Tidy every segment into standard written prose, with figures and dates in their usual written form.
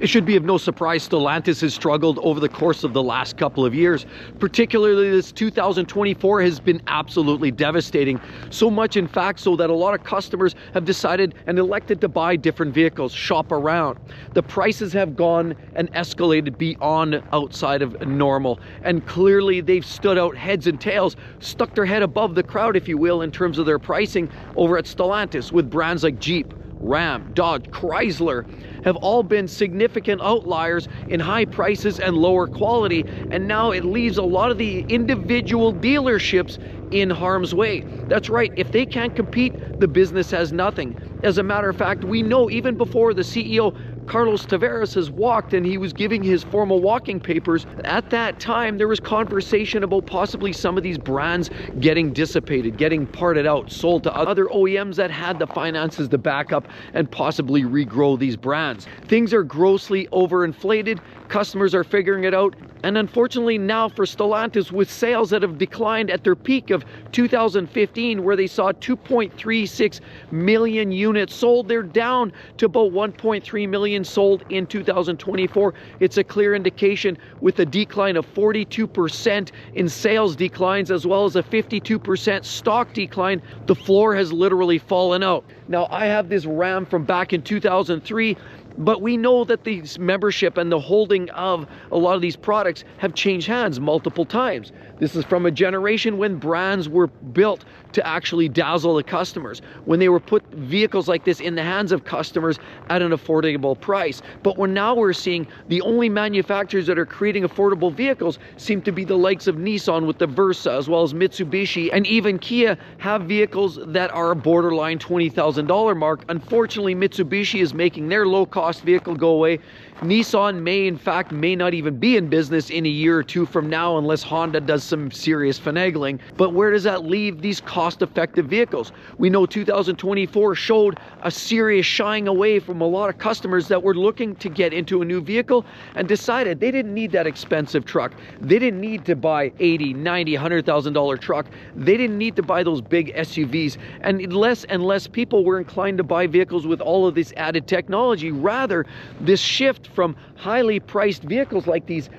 It should be of no surprise Stellantis has struggled over the course of the last couple of years. Particularly this 2024 has been absolutely devastating. So much in fact so that a lot of customers have decided and elected to buy different vehicles, shop around. The prices have gone and escalated beyond outside of normal. And clearly they've stood out heads and tails, stuck their head above the crowd, if you will, in terms of their pricing over at Stellantis, with brands like Jeep, Ram, Dodge, Chrysler have all been significant outliers in high prices and lower quality, and now it leaves a lot of the individual dealerships in harm's way. That's right, if they can't compete, the business has nothing. As a matter of fact, we know even before the CEO Carlos Tavares has walked and he was giving his formal walking papers, at that time there was conversation about possibly some of these brands getting dissipated, getting parted out, sold to other OEMs that had the finances to back up and possibly regrow these brands. Things are grossly overinflated, customers are figuring it out, and unfortunately now for Stellantis, with sales that have declined at their peak of 2015 where they saw 2.36 million units sold, they're down to about 1.3 million sold in 2024. It's a clear indication, with a decline of 42% in sales declines as well as a 52% stock decline. The floor has literally fallen out. Now, I have this Ram from back in 2003, but we know that the membership and the holding of a lot of these products have changed hands multiple times. This is from a generation when brands were built to actually dazzle the customers, when they were put vehicles like this in the hands of customers at an affordable price. But now we're seeing the only manufacturers that are creating affordable vehicles seem to be the likes of Nissan with the Versa, as well as Mitsubishi, and even Kia have vehicles that are borderline $20,000 mark. Unfortunately, Mitsubishi is making their low-cost vehicle go away. Nissan may not even be in business in a year or two from now unless Honda does some serious finagling. But where does that leave these cost-effective vehicles? We know 2024 showed a serious shying away from a lot of customers that were looking to get into a new vehicle and decided they didn't need that expensive truck. They didn't need to buy $80,000, $90,000, $100,000 truck. They didn't need to buy those big SUVs. And less people were inclined to buy vehicles with all of this added technology. Rather, this shift from highly priced vehicles like these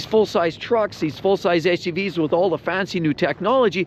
full-size trucks, these full-size SUVs with all the fancy new technology,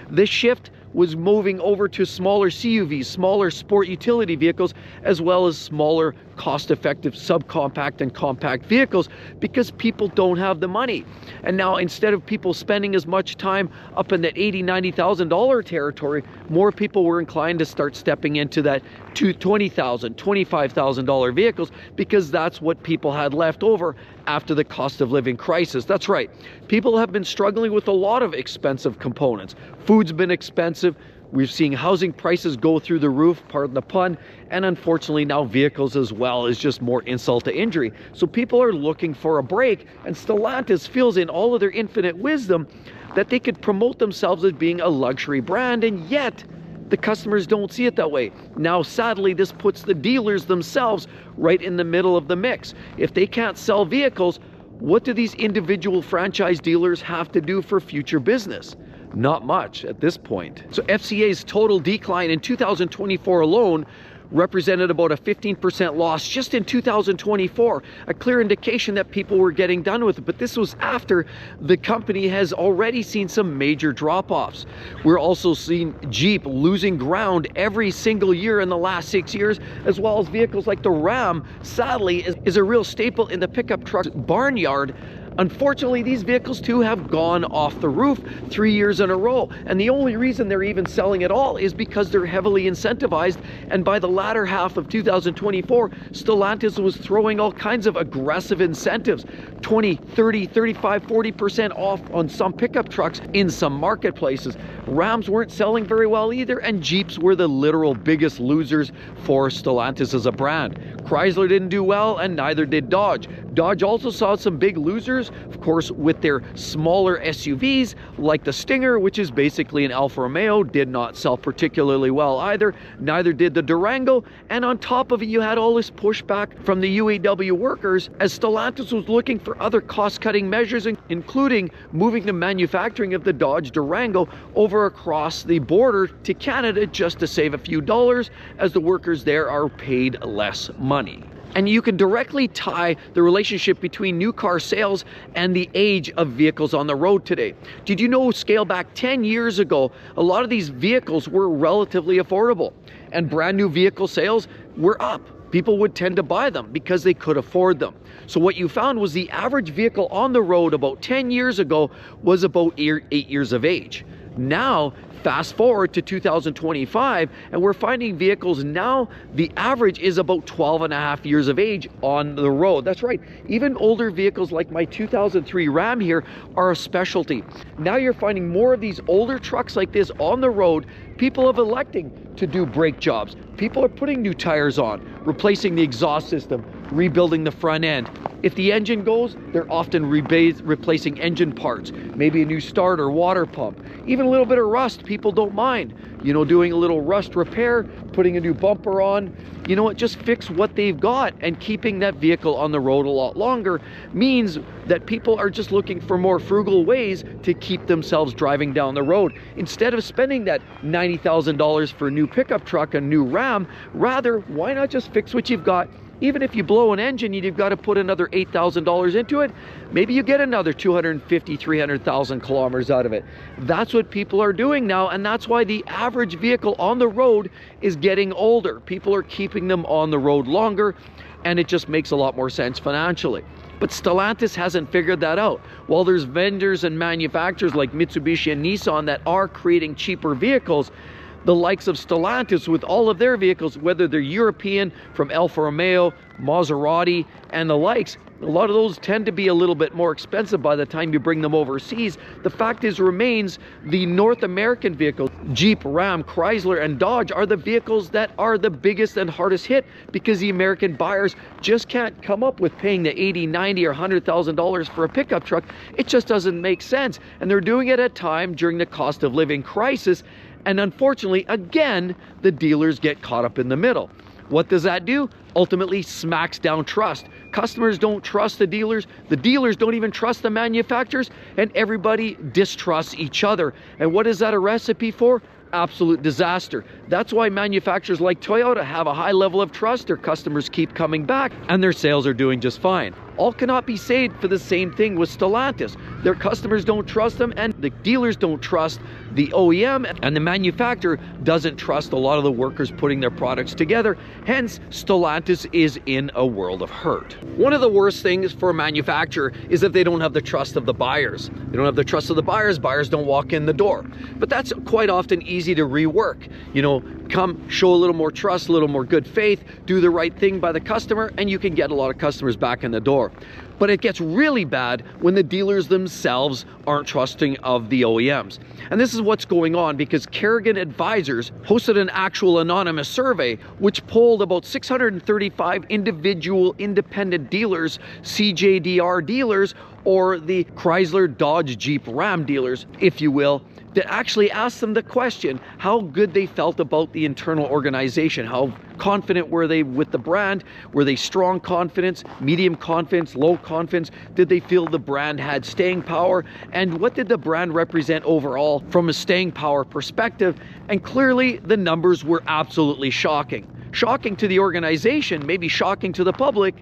this shift was moving over to smaller CUVs, smaller sport utility vehicles, as well as smaller cost-effective subcompact and compact vehicles, because people don't have the money. And now, instead of people spending as much time up in that $80,000, $90,000 territory, more people were inclined to start stepping into that $20,000, $25,000 vehicles, because that's what people had left over after the cost of living crisis. That's right, people have been struggling with a lot of expensive components. Food's been expensive. We've seen housing prices go through the roof, pardon the pun, and unfortunately now vehicles as well is just more insult to injury. So people are looking for a break, and Stellantis feels in all of their infinite wisdom that they could promote themselves as being a luxury brand, and yet the customers don't see it that way. Now, sadly, this puts the dealers themselves right in the middle of the mix. If they can't sell vehicles, what do these individual franchise dealers have to do for future business? Not much at this point. So FCA's total decline in 2024 alone represented about a 15% loss just in 2024, a clear indication that people were getting done with it. But this was after the company has already seen some major drop-offs. We're also seeing Jeep losing ground every single year in the last 6 years, as well as vehicles like the Ram, sadly, is a real staple in the pickup truck barnyard. Unfortunately, these vehicles too have gone off the roof 3 years in a row. And the only reason they're even selling at all is because they're heavily incentivized. And by the latter half of 2024, Stellantis was throwing all kinds of aggressive incentives, 20, 30, 35, 40% off on some pickup trucks in some marketplaces. Rams weren't selling very well either, and Jeeps were the literal biggest losers for Stellantis as a brand. Chrysler didn't do well, and neither did Dodge. Dodge also saw some big losers, of course, with their smaller SUVs like the Stinger, which is basically an Alfa Romeo, did not sell particularly well either. Neither did the Durango, and on top of it, you had all this pushback from the UAW workers as Stellantis was looking for other cost-cutting measures, including moving the manufacturing of the Dodge Durango over across the border to Canada just to save a few dollars, as the workers there are paid less money. And you can directly tie the relationship between new car sales and the age of vehicles on the road today. Did you know, scale back 10 years ago, a lot of these vehicles were relatively affordable, and brand new vehicle sales were up. People would tend to buy them because they could afford them. So what you found was the average vehicle on the road about 10 years ago was about 8 years of age. Now, fast forward to 2025, and we're finding vehicles now, the average is about 12 and a half years of age on the road. That's right. Even older vehicles like my 2003 Ram here are a specialty. Now you're finding more of these older trucks like this on the road. People are electing to do brake jobs. People are putting new tires on, replacing the exhaust system, rebuilding the front end. If the engine goes, they're often replacing engine parts, maybe a new starter, water pump, even a little bit of rust. People don't mind, you know, doing a little rust repair, putting a new bumper on. You know what, just fix what they've got, and keeping that vehicle on the road a lot longer means that people are just looking for more frugal ways to keep themselves driving down the road. Instead of spending that $90,000 for a new pickup truck, a new Ram, rather, why not just fix what you've got? Even if you blow an engine and you've got to put another $8,000 into it, maybe you get another 250, 300,000 kilometers out of it. That's what people are doing now, and that's why the average vehicle on the road is getting older. People are keeping them on the road longer, and it just makes a lot more sense financially. But Stellantis hasn't figured that out. While there's vendors and manufacturers like Mitsubishi and Nissan that are creating cheaper vehicles, the likes of Stellantis with all of their vehicles, whether they're European, from Alfa Romeo, Maserati, and the likes, a lot of those tend to be a little bit more expensive by the time you bring them overseas. The fact remains the North American vehicles, Jeep, Ram, Chrysler, and Dodge, are the vehicles that are the biggest and hardest hit, because the American buyers just can't come up with paying the $80,000, $90,000, or $100,000 for a pickup truck. It just doesn't make sense. And they're doing it at a time during the cost of living crisis. And unfortunately, again, the dealers get caught up in the middle. What does that do? Ultimately smacks down trust. Customers don't trust the dealers don't even trust the manufacturers, and everybody distrusts each other. And what is that a recipe for? Absolute disaster. That's why manufacturers like Toyota have a high level of trust. Their customers keep coming back, and their sales are doing just fine. All cannot be said for the same thing with Stellantis. Their customers don't trust them, and the dealers don't trust the OEM, and the manufacturer doesn't trust a lot of the workers putting their products together. Hence, Stellantis is in a world of hurt. One of the worst things for a manufacturer is that they don't have the trust of the buyers. They don't have the trust of the buyers. Buyers don't walk in the door. But that's quite often easy to rework. You know, come show a little more trust, a little more good faith, do the right thing by the customer, and you can get a lot of customers back in the door. But it gets really bad when the dealers themselves aren't trusting of the OEMs. And this is what's going on because Kerrigan Advisors hosted an actual anonymous survey which polled about 635 individual independent dealers, CJDR dealers, or the Chrysler, Dodge, Jeep, Ram dealers, if you will, that actually asked them the question, how good they felt about the internal organization, how confident were they with the brand, were they strong confidence, medium confidence, low confidence, did they feel the brand had staying power, and what did the brand represent overall from a staying power perspective. And clearly the numbers were absolutely shocking. Shocking to the organization, maybe shocking to the public,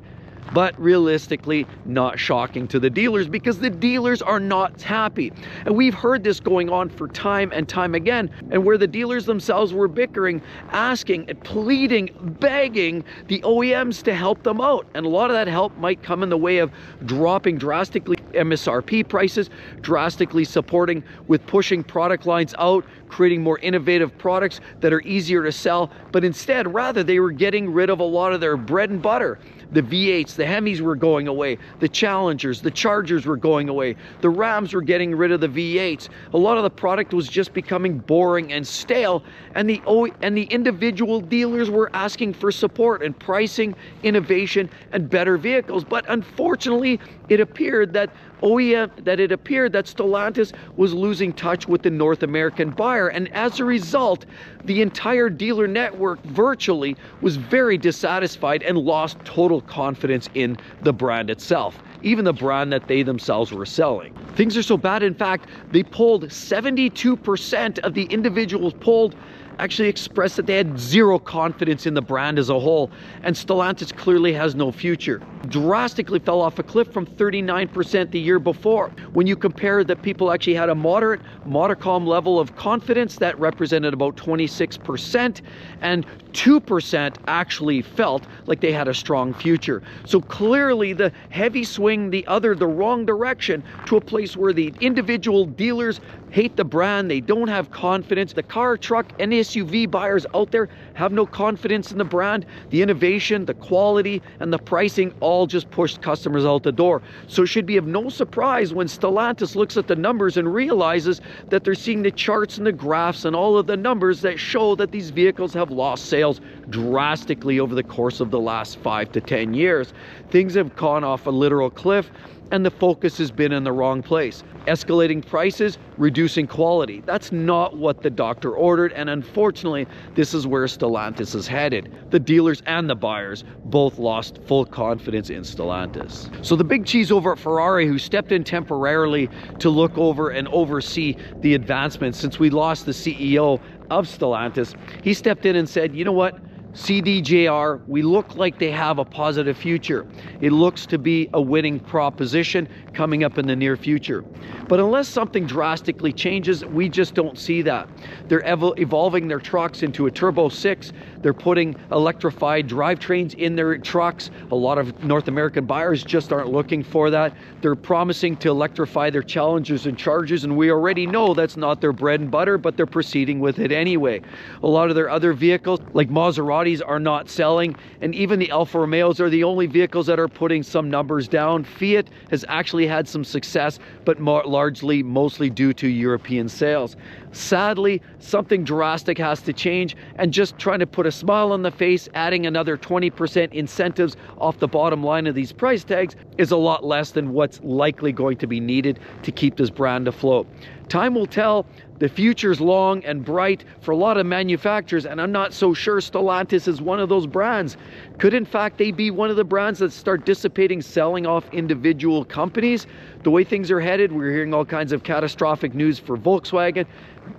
but realistically not shocking to the dealers, because the dealers are not happy. And we've heard this going on for time and time again, and where the dealers themselves were bickering, asking, pleading, begging the OEMs to help them out. And a lot of that help might come in the way of dropping drastically MSRP prices, drastically supporting with pushing product lines out, creating more innovative products that are easier to sell. But instead, rather, they were getting rid of a lot of their bread and butter. The V8s, the Hemis were going away, the Challengers, the Chargers were going away, the Rams were getting rid of the V8s. A lot of the product was just becoming boring and stale, and the individual dealers were asking for support and pricing, innovation, and better vehicles. But unfortunately, it appeared that Stellantis was losing touch with the North American buyer, and as a result, the entire dealer network virtually was very dissatisfied and lost total confidence in the brand itself, even the brand that they themselves were selling. Things are so bad, in fact, they polled 72% of the individuals polled actually expressed that they had zero confidence in the brand as a whole, and Stellantis clearly has no future. Drastically fell off a cliff from 39% the year before. When you compare that people actually had a moderate modicum level of confidence, that represented about 26%, and 2% actually felt like they had a strong future. So clearly the heavy swing the wrong direction, to a place where the individual dealers hate the brand, they don't have confidence. The car, truck, and SUV buyers out there have no confidence in the brand. The innovation, the quality, and the pricing all just pushed customers out the door. So it should be of no surprise when Stellantis looks at the numbers and realizes that they're seeing the charts and the graphs and all of the numbers that show that these vehicles have lost sales drastically over the course of the last 5 to 10 years. Things have gone off a literal cliff, and the focus has been in the wrong place. Escalating prices, reducing quality. That's not what the doctor ordered, and unfortunately, this is where Stellantis is headed. The dealers and the buyers both lost full confidence in Stellantis. So the big cheese over at Ferrari, who stepped in temporarily to look over and oversee the advancements since we lost the CEO of Stellantis, he stepped in and said, you know what? CDJR, we look like they have a positive future. It looks to be a winning proposition coming up in the near future. But unless something drastically changes, we just don't see that. They're evolving their trucks into a Turbo 6. They're putting electrified drivetrains in their trucks. A lot of North American buyers just aren't looking for that. They're promising to electrify their Challengers and Chargers, and we already know that's not their bread and butter, but they're proceeding with it anyway. A lot of their other vehicles, like Maserati, are not selling, and even the Alfa Romeos are the only vehicles that are putting some numbers down. Fiat has actually had some success, but mostly due to European sales. Sadly, something drastic has to change, and just trying to put a smile on the face, adding another 20% incentives off the bottom line of these price tags is a lot less than what's likely going to be needed to keep this brand afloat. Time will tell. The future's long and bright for a lot of manufacturers, and I'm not so sure Stellantis is one of those brands. Could in fact they be one of the brands that start dissipating, selling off individual companies? The way things are headed, we're hearing all kinds of catastrophic news for Volkswagen,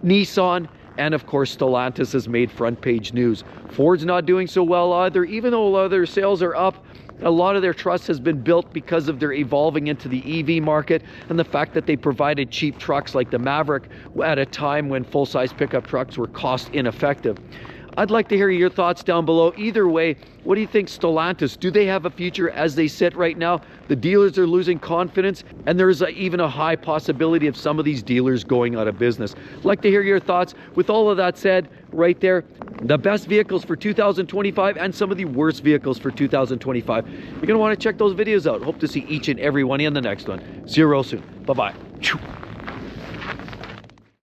Nissan, and of course Stellantis has made front page news. Ford's not doing so well either. Even though a lot of their sales are up, a lot of their trust has been built because of their evolving into the EV market and the fact that they provided cheap trucks like the Maverick at a time when full-size pickup trucks were cost ineffective. I'd like to hear your thoughts down below. Either way, what do you think Stellantis? Do they have a future as they sit right now? The dealers are losing confidence, and there's even a high possibility of some of these dealers going out of business. I'd like to hear your thoughts. With all of that said, right there, the best vehicles for 2025 and some of the worst vehicles for 2025. You're going to want to check those videos out. Hope to see each and every one in the next one. See you real soon. Bye-bye.